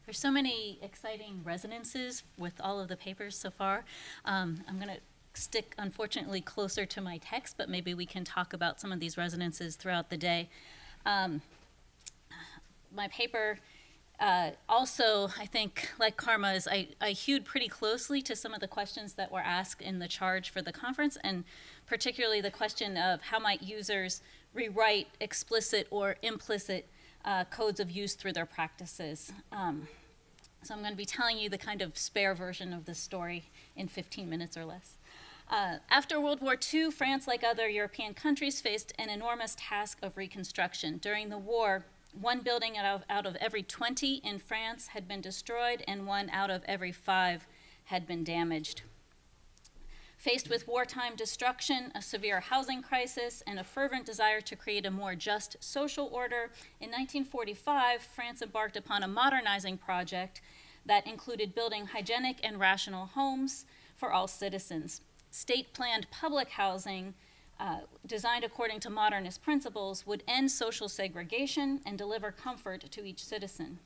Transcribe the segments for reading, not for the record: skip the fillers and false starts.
There's so many exciting resonances with all of the papers so far. I'm going to stick, unfortunately, closer to my text, but maybe we can talk about some of these resonances throughout the day. My paper also, I think, like Karma's, I hewed pretty closely to some of the questions that were asked in the charge for the conference, and particularly the question of how might users rewrite explicit or implicit codes of use through their practices. So I'm going to be telling you the kind of spare version of this story in 15 minutes or less. After World War II, France, like other European countries, faced an enormous task of reconstruction. During the war, one building out of every 20 in France had been destroyed, and one out of every 5 had been damaged. Faced with wartime destruction, a severe housing crisis, and a fervent desire to create a more just social order, in 1945, France embarked upon a modernizing project that included building hygienic and rational homes for all citizens. State-planned public housing, designed according to modernist principles, would end social segregation and deliver comfort to each citizen.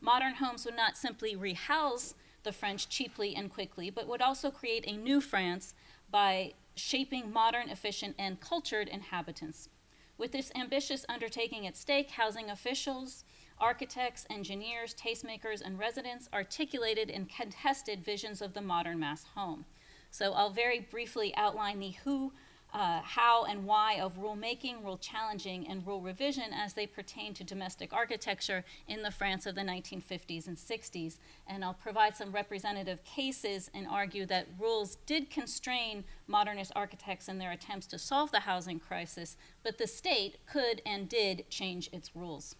Modern homes would not simply rehouse the French cheaply and quickly, but would also create a new France by shaping modern, efficient, and cultured inhabitants. With this ambitious undertaking at stake, housing officials, architects, engineers, tastemakers, and residents articulated and contested visions of the modern mass home. So I'll very briefly outline the who, how, and why of rulemaking, rule challenging, and rule revision as they pertain to domestic architecture in the France of the 1950s and 60s. And I'll provide some representative cases and argue that rules did constrain modernist architects in their attempts to solve the housing crisis, but the state could and did change its rules.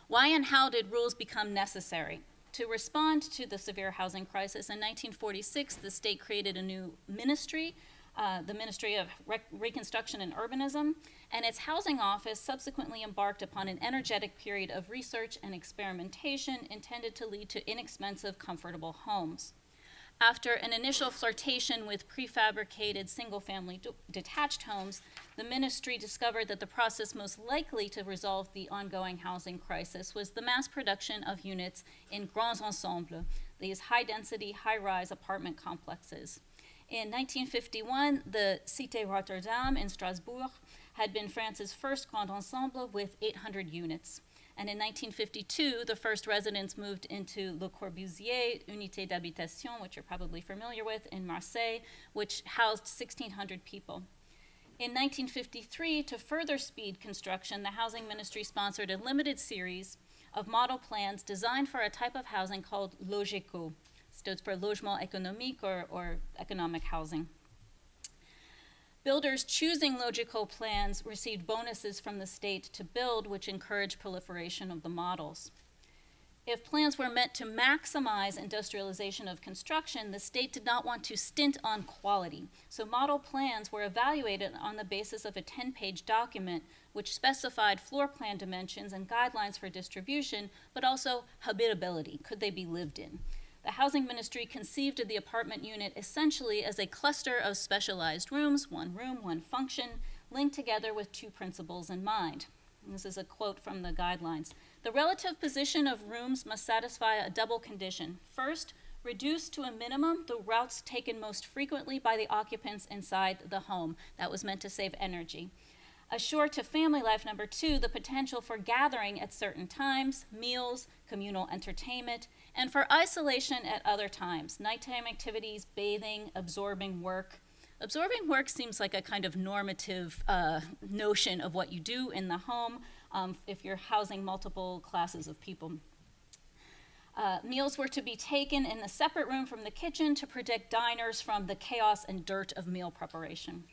Why and how did rules become necessary? To respond to the severe housing crisis, in 1946, the state created a new ministry, the Ministry of Reconstruction and Urbanism, and its housing office subsequently embarked upon an energetic period of research and experimentation intended to lead to inexpensive, comfortable homes. After an initial flirtation with prefabricated single-family detached homes, the ministry discovered that the process most likely to resolve the ongoing housing crisis was the mass production of units in grands ensembles, these high-density, high-rise apartment complexes. In 1951, the Cité Rotterdam in Strasbourg had been France's first grand ensemble with 800 units. And in 1952, the first residents moved into Le Corbusier Unité d'Habitation, which you're probably familiar with, in Marseille, which housed 1,600 people. In 1953, to further speed construction, the Housing Ministry sponsored a limited series of model plans designed for a type of housing called LOGECO. Stood for Logement Économique or economic housing. Builders choosing LOGECO plans received bonuses from the state to build, which encouraged proliferation of the models. If plans were meant to maximize industrialization of construction, the state did not want to stint on quality. So model plans were evaluated on the basis of a 10-page document which specified floor plan dimensions and guidelines for distribution, but also habitability. Could they be lived in? The Housing Ministry conceived of the apartment unit essentially as a cluster of specialized rooms, one room, one function, linked together with 2 principles in mind. And this is a quote from the guidelines. The relative position of rooms must satisfy a double condition. First, reduce to a minimum the routes taken most frequently by the occupants inside the home. That was meant to save energy. Assure to family life, number 2, the potential for gathering at certain times, meals, communal entertainment, and for isolation at other times, nighttime activities, bathing, absorbing work. Absorbing work seems like a kind of normative notion of what you do in the home if you're housing multiple classes of people. Meals were to be taken in a separate room from the kitchen to protect diners from the chaos and dirt of meal preparation.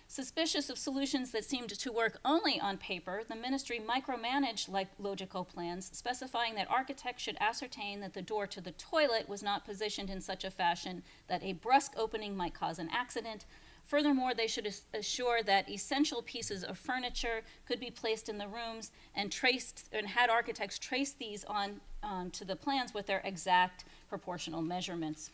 Suspicious of solutions that seemed to work only on paper, the ministry micromanaged like LOGECO plans, specifying that architects should ascertain that the door to the toilet was not positioned in such a fashion that a brusque opening might cause an accident. Furthermore, they should assure that essential pieces of furniture could be placed in the rooms and had architects trace these on to the plans with their exact proportional measurements.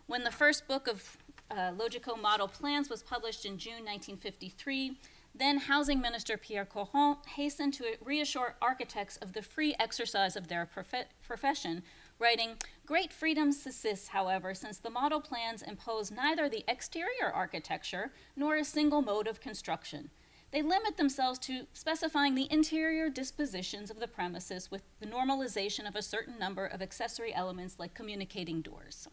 When the first book of LOGECO model plans was published in June 1953, Then Housing Minister Pierre hastened to reassure architects of the free exercise of their profession, writing, "Great freedom subsists, however, since the model plans impose neither the exterior architecture nor a single mode of construction. They limit themselves to specifying the interior dispositions of the premises with the normalization of a certain number of accessory elements like communicating doors."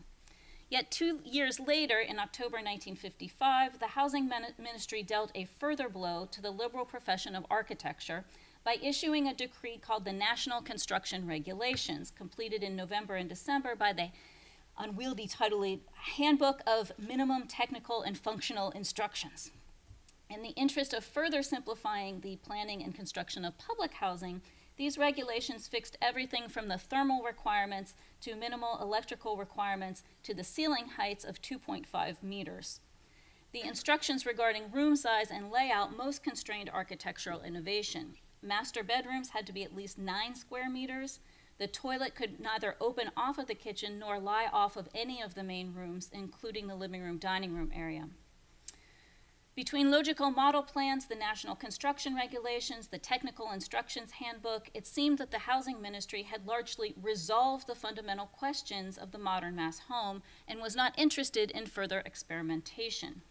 Yet 2 years later, in October 1955, the Housing Ministry dealt a further blow to the liberal profession of architecture by issuing a decree called the National Construction Regulations, completed in November and December by the unwieldy titled Handbook of Minimum Technical and Functional Instructions. In the interest of further simplifying the planning and construction of public housing, these regulations fixed everything from the thermal requirements to minimal electrical requirements to the ceiling heights of 2.5 meters. The instructions regarding room size and layout most constrained architectural innovation. Master bedrooms had to be at least 9 square meters. The toilet could neither open off of the kitchen nor lie off of any of the main rooms, including the living room, dining room area. Between LOGECO model plans, the National Construction Regulations, the Technical Instructions Handbook, it seemed that the Housing Ministry had largely resolved the fundamental questions of the modern mass home and was not interested in further experimentation.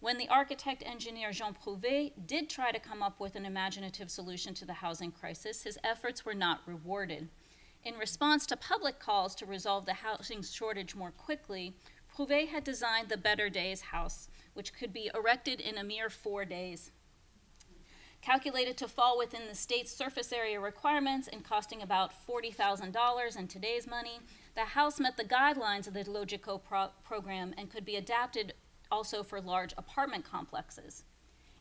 When the architect-engineer Jean Prouvé did try to come up with an imaginative solution to the housing crisis, his efforts were not rewarded. In response to public calls to resolve the housing shortage more quickly, Prouvé had designed the Better Days house, which could be erected in a mere 4 days. Calculated to fall within the state's surface area requirements and costing about $40,000 in today's money, the house met the guidelines of the LOGECO program and could be adapted also for large apartment complexes.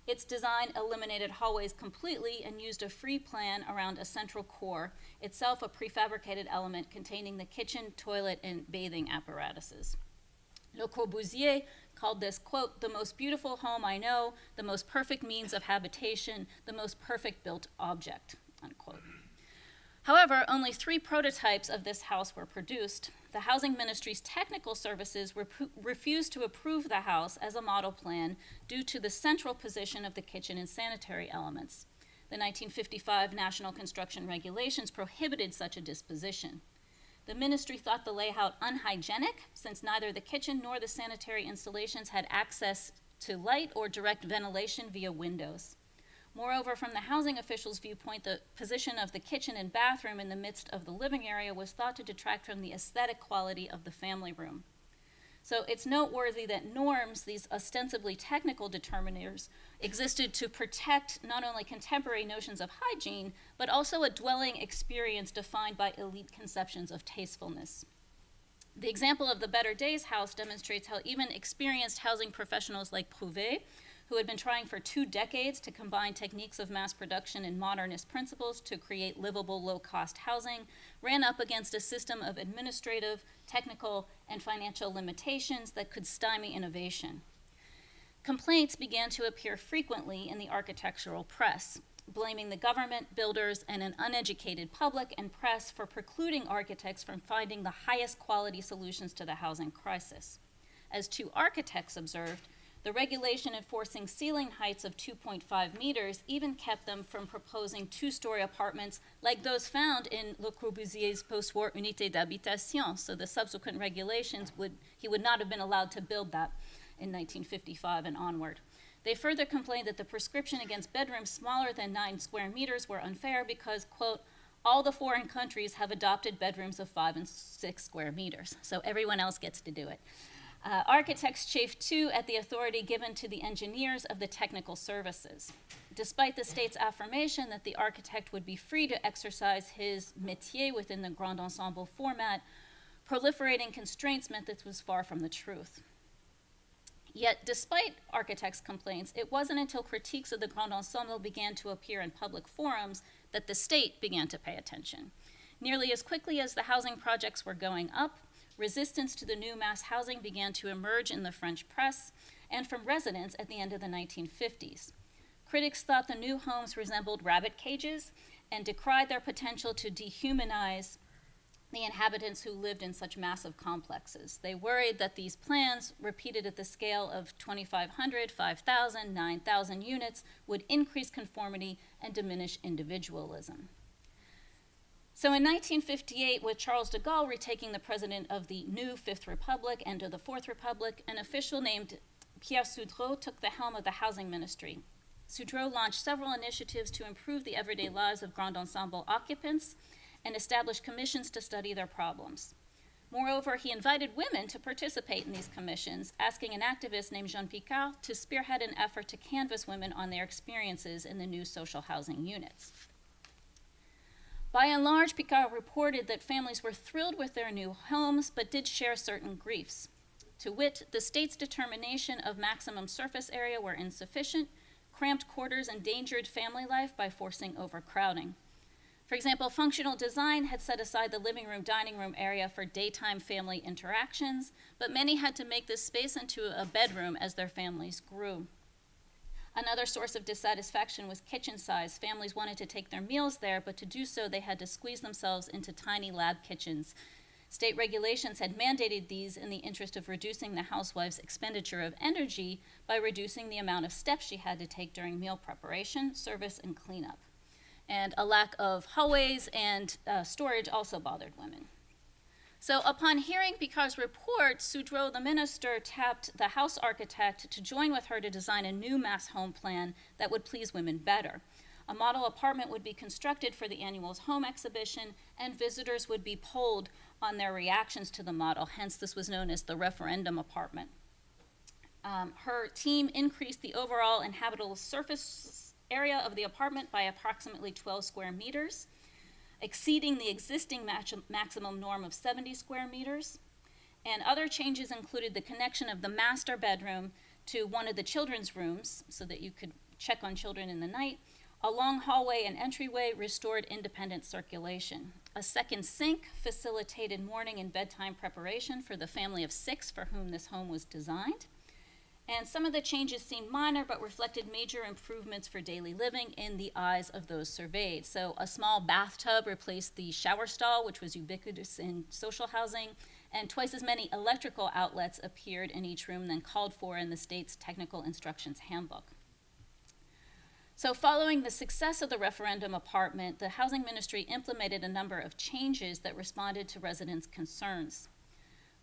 Its design eliminated hallways completely and used a free plan around a central core, itself a prefabricated element containing the kitchen, toilet, and bathing apparatuses. Le Corbusier called this, quote, "the most beautiful home I know, the most perfect means of habitation, the most perfect built object," unquote. However, only 3 prototypes of this house were produced. The Housing Ministry's technical services refused to approve the house as a model plan due to the central position of the kitchen and sanitary elements. The 1955 National Construction Regulations prohibited such a disposition. The ministry thought the layout unhygienic, since neither the kitchen nor the sanitary installations had access to light or direct ventilation via windows. Moreover, from the housing officials' viewpoint, the position of the kitchen and bathroom in the midst of the living area was thought to detract from the aesthetic quality of the family room. So it's noteworthy that norms, these ostensibly technical determiners, existed to protect not only contemporary notions of hygiene, but also a dwelling experience defined by elite conceptions of tastefulness. The example of the Better Days house demonstrates how even experienced housing professionals like Prouvé, who had been trying for 2 decades to combine techniques of mass production and modernist principles to create livable, low-cost housing, ran up against a system of administrative, technical, and financial limitations that could stymie innovation. Complaints began to appear frequently in the architectural press, blaming the government, builders, and an uneducated public and press for precluding architects from finding the highest quality solutions to the housing crisis. As 2 architects observed, the regulation enforcing ceiling heights of 2.5 meters even kept them from proposing 2-story apartments like those found in Le Corbusier's Postwar Unité d'Habitation. So the subsequent regulations he would not have been allowed to build that in 1955 and onward. They further complained that the prescription against bedrooms smaller than 9 square meters were unfair because, quote, "all the foreign countries have adopted bedrooms of 5 and 6 square meters, so everyone else gets to do it." Architects chafed too at the authority given to the engineers of the technical services. Despite the state's affirmation that the architect would be free to exercise his métier within the grand ensemble format, proliferating constraints meant this was far from the truth. Yet, despite architects' complaints, it wasn't until critiques of the grand ensemble began to appear in public forums that the state began to pay attention. Nearly as quickly as the housing projects were going up, resistance to the new mass housing began to emerge in the French press and from residents at the end of the 1950s. Critics thought the new homes resembled rabbit cages and decried their potential to dehumanize the inhabitants who lived in such massive complexes. They worried that these plans, repeated at the scale of 2,500, 5,000, 9,000 units, would increase conformity and diminish individualism. So in 1958, with Charles de Gaulle retaking the president of the new Fifth Republic and of the Fourth Republic, an official named Pierre Sudreau took the helm of the housing ministry. Sudreau launched several initiatives to improve the everyday lives of Grand Ensemble occupants and established commissions to study their problems. Moreover, he invited women to participate in these commissions, asking an activist named Jean Picard to spearhead an effort to canvass women on their experiences in the new social housing units. By and large, Picard reported that families were thrilled with their new homes, but did share certain griefs. To wit, the state's determination of maximum surface area were insufficient, cramped quarters endangered family life by forcing overcrowding. For example, functional design had set aside the living room, dining room area for daytime family interactions, but many had to make this space into a bedroom as their families grew. Another source of dissatisfaction was kitchen size. Families wanted to take their meals there, but to do so, they had to squeeze themselves into tiny lab kitchens. State regulations had mandated these in the interest of reducing the housewife's expenditure of energy by reducing the amount of steps she had to take during meal preparation, service, and cleanup. And a lack of hallways and storage also bothered women. So upon hearing Picard's report, Sudreau, the minister, tapped the house architect to join with her to design a new mass home plan that would please women better. A model apartment would be constructed for the annual home exhibition, and visitors would be polled on their reactions to the model. Hence, this was known as the referendum apartment. Her team increased the overall inhabitable surface area of the apartment by approximately 12 square meters, exceeding the existing maximum norm of 70 square meters. And other changes included the connection of the master bedroom to one of the children's rooms so that you could check on children in the night. A long hallway and entryway restored independent circulation. A second sink facilitated morning and bedtime preparation for the family of 6 for whom this home was designed. And some of the changes seemed minor but reflected major improvements for daily living in the eyes of those surveyed. So a small bathtub replaced the shower stall, which was ubiquitous in social housing, and twice as many electrical outlets appeared in each room than called for in the state's technical instructions handbook. So following the success of the referendum apartment, the housing ministry implemented a number of changes that responded to residents' concerns.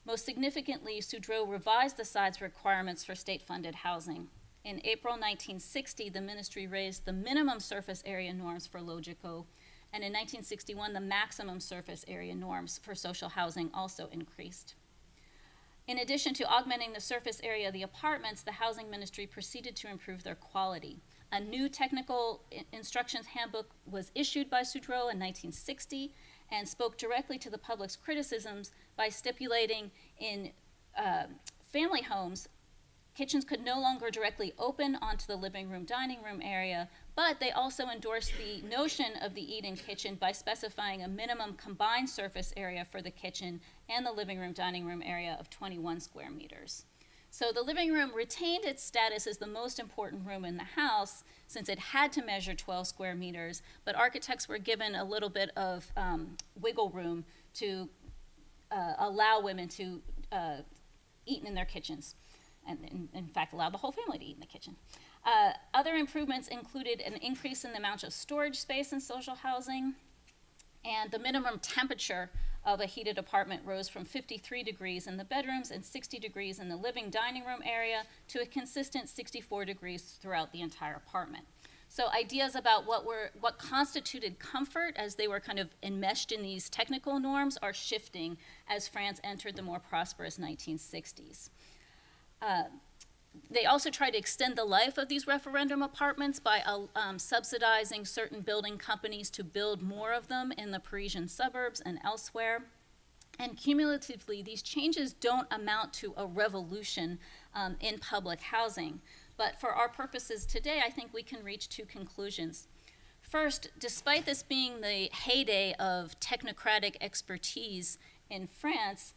Most significantly, Sudreau revised the size requirements for state-funded housing. In April 1960, the ministry raised the minimum surface area norms for LOGECO, and in 1961, the maximum surface area norms for social housing also increased. In addition to augmenting the surface area of the apartments, the housing ministry proceeded to improve their quality. A new technical instructions handbook was issued by Sudreau in 1960 and spoke directly to the public's criticisms by stipulating in family homes, kitchens could no longer directly open onto the living room, dining room area, but they also endorsed the notion of the eat-in kitchen by specifying a minimum combined surface area for the kitchen and the living room, dining room area of 21 square meters. So the living room retained its status as the most important room in the house since it had to measure 12 square meters, but architects were given a little bit of wiggle room to allow women to eat in their kitchens, and in fact allow the whole family to eat in the kitchen. Other improvements included an increase in the amount of storage space in social housing, and the minimum temperature of a heated apartment rose from 53 degrees in the bedrooms and 60 degrees in the living dining room area to a consistent 64 degrees throughout the entire apartment. So ideas about what constituted comfort as they were kind of enmeshed in these technical norms are shifting as France entered the more prosperous 1960s. They also tried to extend the life of these referendum apartments by subsidizing certain building companies to build more of them in the Parisian suburbs and elsewhere. And cumulatively, these changes don't amount to a revolution in public housing. But for our purposes today, I think we can reach 2 conclusions. First, despite this being the heyday of technocratic expertise in France,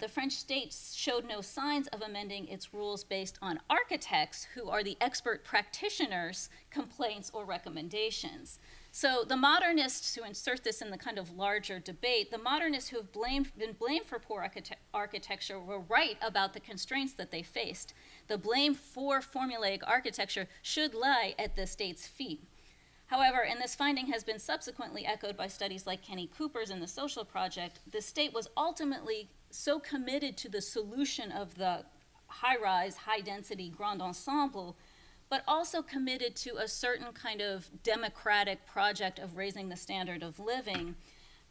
The French state showed no signs of amending its rules based on architects, who are the expert practitioners' complaints or recommendations. So the modernists, to insert this in the kind of larger debate, the modernists who have been blamed for poor architecture were right about the constraints that they faced. The blame for formulaic architecture should lie at the state's feet. However, and this finding has been subsequently echoed by studies like Kenny Cooper's in the Social Project, the state was ultimately so committed to the solution of the high-rise, high-density grand ensemble, but also committed to a certain kind of democratic project of raising the standard of living,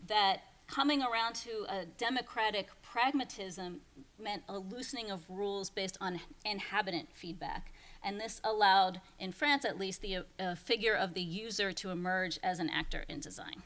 that coming around to a democratic pragmatism meant a loosening of rules based on inhabitant feedback. And this allowed, in France at least, the figure of the user to emerge as an actor in design.